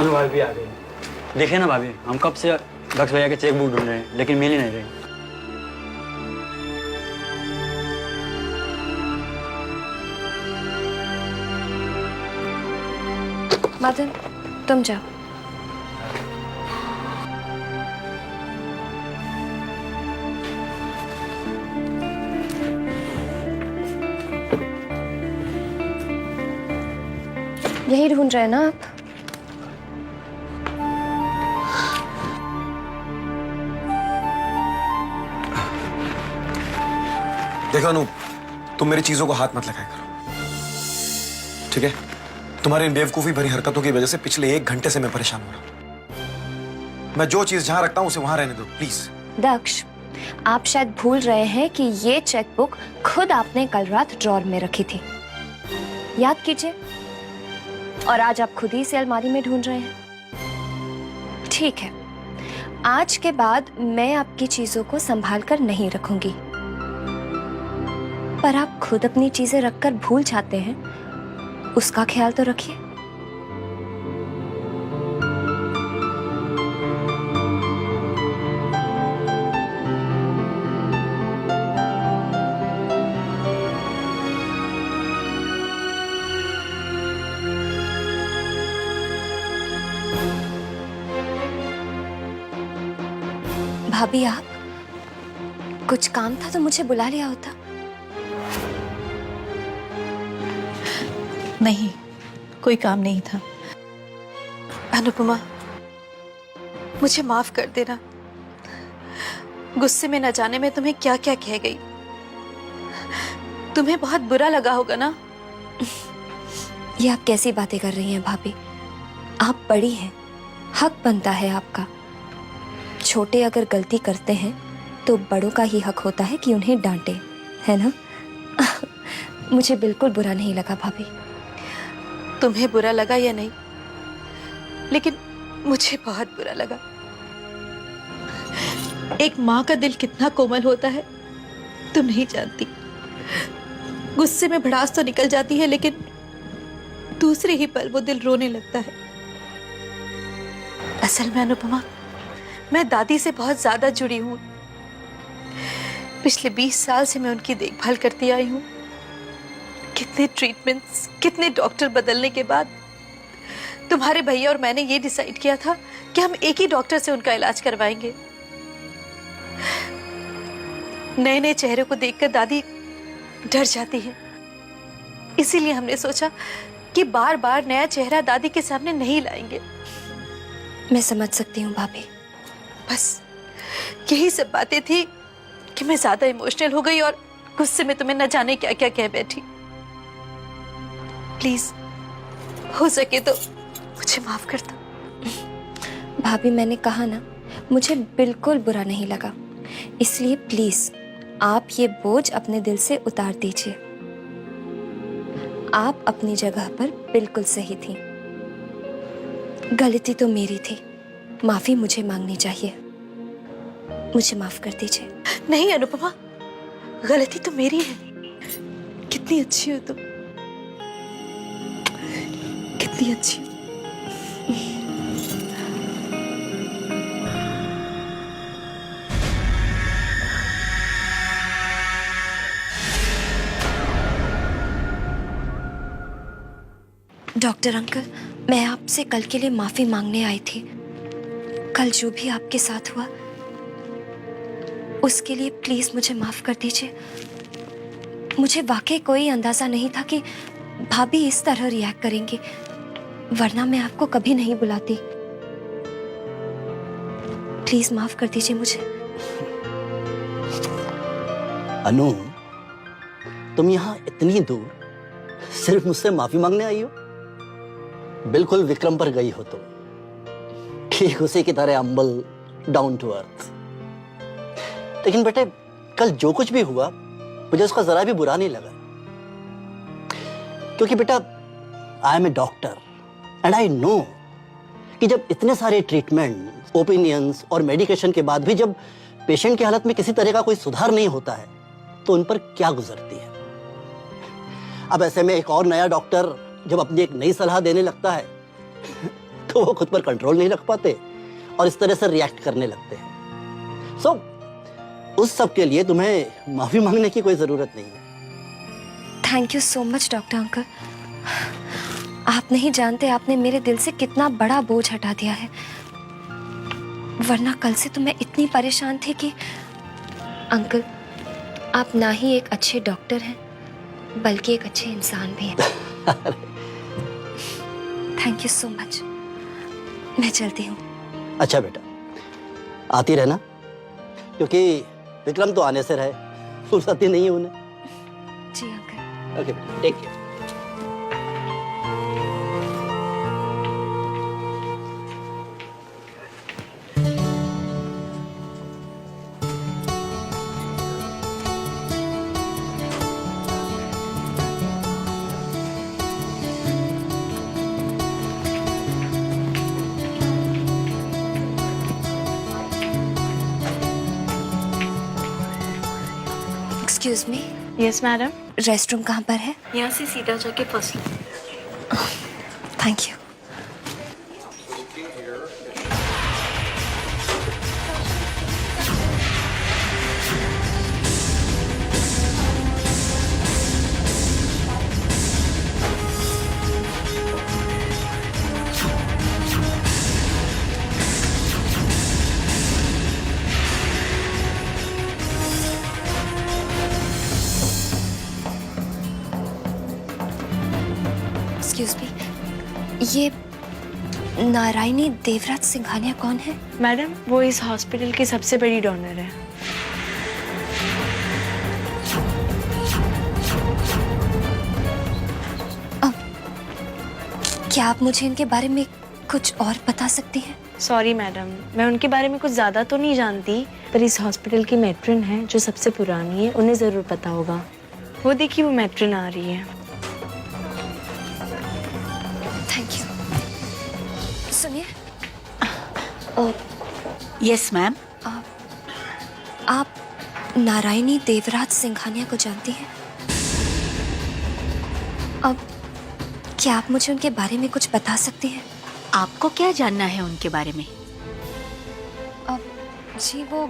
S6: भाभी भी आ गई। देखिए ना भाभी, हम कब से दक्ष भैया के चेकबुक ढूंढ रहे हैं लेकिन मिल ही नहीं रही।
S4: मदन, तुम जाओ। यही ढूंढ रहे हैं ना आप?
S11: देखो अनूप, तुम मेरी चीजों को हाथ मत लगाया करो, ठीक है? तुम्हारी इन बेवकूफी भरी हरकतों की वजह से पिछले 1 घंटे से मैं परेशान हो रहा हूं। मैं जो चीज जहां रखता हूं उसे वहां रहने दो प्लीज।
S4: दक्ष, आप शायद भूल रहे हैं कि ये चेकबुक खुद आपने कल रात ड्रॉर में रखी थी। याद कीजिए। और आज आप खुद ही इसे अलमारी में ढूंढ रहे हैं। ठीक है, आज के बाद मैं आपकी चीजों को संभाल कर नहीं रखूंगी, पर आप खुद अपनी चीजें रखकर भूल जाते हैं, उसका ख्याल तो रखिए। भाभी आप कुछ काम था तो मुझे बुला लिया होता।
S1: नहीं, कोई काम नहीं था। अनुपमा, मुझे माफ कर देना। गुस्से में न जाने में तुम्हें क्या क्या कह गई। तुम्हें बहुत बुरा लगा होगा ना?
S4: ये आप कैसी बातें कर रही हैं भाभी? आप बड़ी हैं, हक बनता है आपका। छोटे अगर गलती करते हैं तो बड़ों का ही हक होता है कि उन्हें डांटे, है ना? मुझे बिल्कुल बुरा नहीं लगा भाभी।
S1: तुम्हें बुरा लगा या नहीं, लेकिन मुझे बहुत बुरा लगा। एक माँ का दिल कितना कोमल होता है तुम नहीं जानती। गुस्से में भड़ास तो निकल जाती है, लेकिन दूसरे ही पल वो दिल रोने लगता है। असल में अनुपमा, मैं दादी से बहुत ज्यादा जुड़ी हूँ। पिछले 20 साल से मैं उनकी देखभाल करती आई हूँ। कितने ट्रीटमेंट्स, कितने डॉक्टर बदलने के बाद तुम्हारे भैया और मैंने ये डिसाइड किया था कि हम एक ही डॉक्टर से उनका इलाज करवाएंगे। नए नए चेहरे को देखकर दादी डर जाती है, इसीलिए हमने सोचा कि बार बार नया चेहरा दादी के सामने नहीं लाएंगे।
S4: मैं समझ सकती हूँ भाभी।
S1: बस यही सब बातें थी कि मैं ज्यादा इमोशनल हो गई और गुस्से में तुम्हें न जाने क्या क्या कह बैठी। प्लीज हो सके तो मुझे माफ कर दो।
S4: भाभी मैंने कहा ना, मुझे बिल्कुल बुरा नहीं लगा। इसलिए प्लीज आप ये बोझ अपने दिल से उतार दीजिए। आप अपनी जगह पर बिल्कुल सही थी। गलती तो मेरी थी, माफी मुझे मांगनी चाहिए। मुझे माफ कर दीजिए।
S1: नहीं अनुपमा, गलती तो मेरी है। कितनी अच्छी हो तुम, कितनी अच्छी हो।
S4: डॉक्टर अंकल, मैं आपसे कल के लिए माफी मांगने आई थी। कल जो भी आपके साथ हुआ उसके लिए प्लीज मुझे माफ कर दीजिए। मुझे वाकई कोई अंदाजा नहीं था कि भाभी इस तरह रिएक्ट करेंगी, वरना मैं आपको कभी नहीं बुलाती। प्लीज माफ कर दीजिए मुझे।
S12: अनु, तुम यहाँ इतनी दूर सिर्फ मुझसे माफी मांगने आई हो? बिल्कुल विक्रम पर गई हो तुम, ठीक उसी की तरह अम्बल, डाउन टू अर्थ। लेकिन बेटे, कल जो कुछ भी हुआ मुझे उसका जरा भी बुरा नहीं लगा, क्योंकि बेटा I am a doctor and I know कि जब इतने सारे ट्रीटमेंट, ओपिनियंस और मेडिकेशन के बाद भी जब पेशेंट की हालत में किसी तरह का कोई सुधार नहीं होता है तो उन पर क्या गुजरती है। अब ऐसे में एक और नया डॉक्टर जब अपनी एक नई सलाह देने लगता है तो वो खुद पर कंट्रोल नहीं रख पाते और इस तरह से रिएक्ट करने लगते हैं। सो उस सब के लिए तुम्हें माफी मांगने की कोई जरूरत नहीं है।
S4: Thank you so much doctor uncle. आप नहीं जानते आपने मेरे दिल से कितना बड़ा बोझ हटा दिया है, वरना कल से तो मैं इतनी परेशान थी कि अंकल, आप ना ही एक अच्छे डॉक्टर हैं बल्कि एक अच्छे इंसान भी हैं। Thank you so much. मैं चलती हूँ।
S12: अच्छा बेटा, आती रहना, क्योंकि विक्रम तो आने से रहे, फुर्सत ही नहीं है उन्हें।
S4: जी अंकल।
S12: ओके बेटा, take care.
S4: Excuse me.
S1: Yes madam.
S4: Restroom कहाँ पर है?
S1: यहाँ से सीधा जाके first.
S4: Thank you. Excuse me, ये नारायणी देवराज सिंघानिया कौन है?
S8: मैडम, वो इस हॉस्पिटल की सबसे बड़ी डोनर है।
S4: क्या आप मुझे इनके बारे में कुछ और बता सकती हैं?
S8: सॉरी मैडम, मैं उनके बारे में कुछ ज़्यादा तो नहीं जानती, पर इस हॉस्पिटल की मैट्रन है जो सबसे पुरानी है, उन्हें ज़रूर पता होगा। वो देखिए, वो मैट्रन आ रही है।
S4: Thank you. सुनिए,
S3: यस मैम।
S4: आप नारायणी देवराज सिंघानिया को जानती हैं? अब क्या आप मुझे उनके बारे में कुछ बता सकती हैं?
S3: आपको क्या जानना है उनके बारे में?
S4: अब जी, वो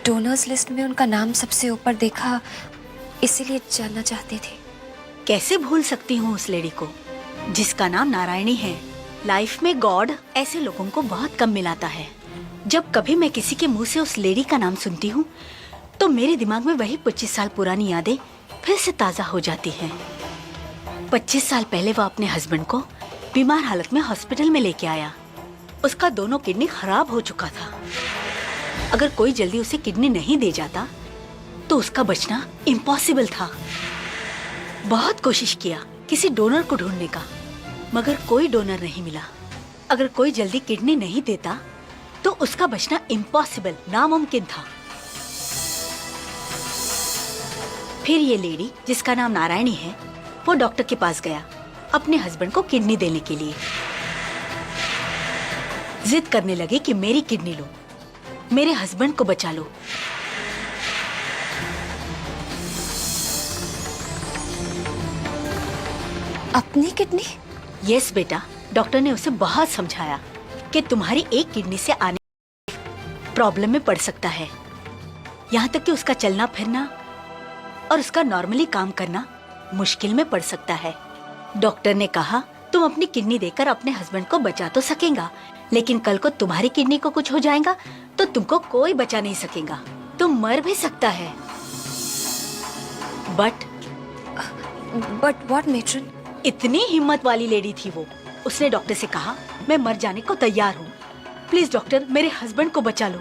S4: डोनर्स लिस्ट में उनका नाम सबसे ऊपर देखा, इसीलिए जानना चाहती थी।
S3: कैसे भूल सकती हूँ उस लेडी को जिसका नाम नारायणी है। लाइफ में गॉड ऐसे लोगों को बहुत कम मिलाता है। जब कभी मैं किसी के मुंह से उस लेडी का नाम सुनती हूँ तो मेरे दिमाग में वही 25 साल पुरानी यादें फिर से ताजा हो जाती हैं। 25 साल पहले वो अपने हस्बैंड को बीमार हालत में हॉस्पिटल में लेके आया। उसका दोनों किडनी खराब हो चुका था। अगर कोई जल्दी उसे किडनी नहीं दे जाता तो उसका बचना इम्पॉसिबल था। बहुत कोशिश किया किसी डोनर को ढूंढने का, मगर कोई डोनर नहीं मिला। अगर कोई जल्दी किडनी नहीं देता तो उसका बचना इम्पॉसिबल, नामुमकिन था। फिर ये लेडी जिसका नाम नारायणी है, वो डॉक्टर के पास गया अपने हस्बैंड को किडनी देने के लिए। जिद करने लगे कि मेरी किडनी लो, मेरे हस्बैंड को बचा लो।
S4: अपनी किडनी?
S3: यस बेटा, डॉक्टर ने उसे बहुत समझाया कि तुम्हारी एक किडनी से आने प्रॉब्लम में पड़ सकता है। यहाँ तक कि उसका चलना फिरना और उसका नॉर्मली काम करना मुश्किल में पड़ सकता है। डॉक्टर ने कहा तुम अपनी किडनी देकर अपने हस्बैंड को बचा तो सकेगा, लेकिन कल को तुम्हारी किडनी को कुछ हो जाएगा तो तुमको कोई बचा नहीं सकेगा, तुम मर भी सकता है। But
S4: what matron?
S3: इतनी हिम्मत वाली लेडी थी वो। उसने डॉक्टर से कहा मैं मर जाने को तैयार हूँ, प्लीज डॉक्टर मेरे हस्बैंड को बचा लो।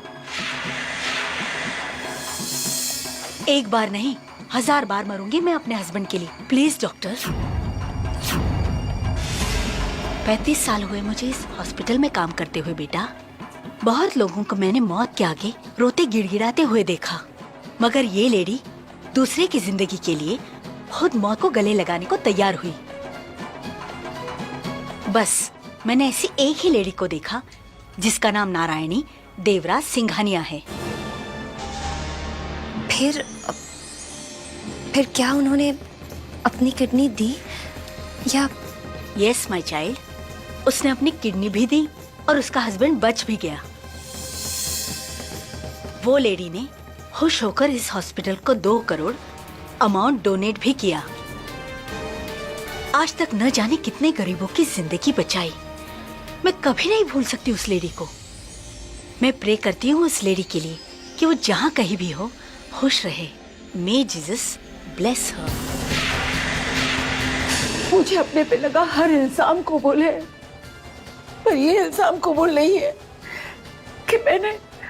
S3: एक बार नहीं 1000 बार मरूंगी मैं अपने हस्बैंड के लिए, प्लीज डॉक्टर। 35 साल हुए मुझे इस हॉस्पिटल में काम करते हुए बेटा। बहुत लोगों को मैंने मौत के आगे रोते गिड़गिड़ाते हुए देखा, मगर ये लेडी दूसरे की जिंदगी के लिए खुद मौत को गले लगाने को तैयार हुई। बस मैंने ऐसी एक ही लेडी को देखा जिसका नाम नारायणी देवराज सिंघानिया है।
S4: फिर क्या उन्होंने अपनी किडनी दी या?
S3: यस माय चाइल्ड, उसने अपनी किडनी भी दी और उसका हस्बैंड बच भी गया। वो लेडी ने खुश होकर इस हॉस्पिटल को 2 करोड़ अमाउंट डोनेट भी किया। आज तक न जाने कितने गरीबों की जिंदगी बचाई। मैं कभी नहीं भूल सकती उस लेडी को। मैं प्रे करती हूँ उस लेडी के लिए कि वो जहाँ कहीं भी हो खुश रहे। मे जीसस ब्लेस हर।
S13: मुझे अपने पे लगा हर इल्जाम कबूल है, पर ये इल्जाम कबूल नहीं है कि मैंने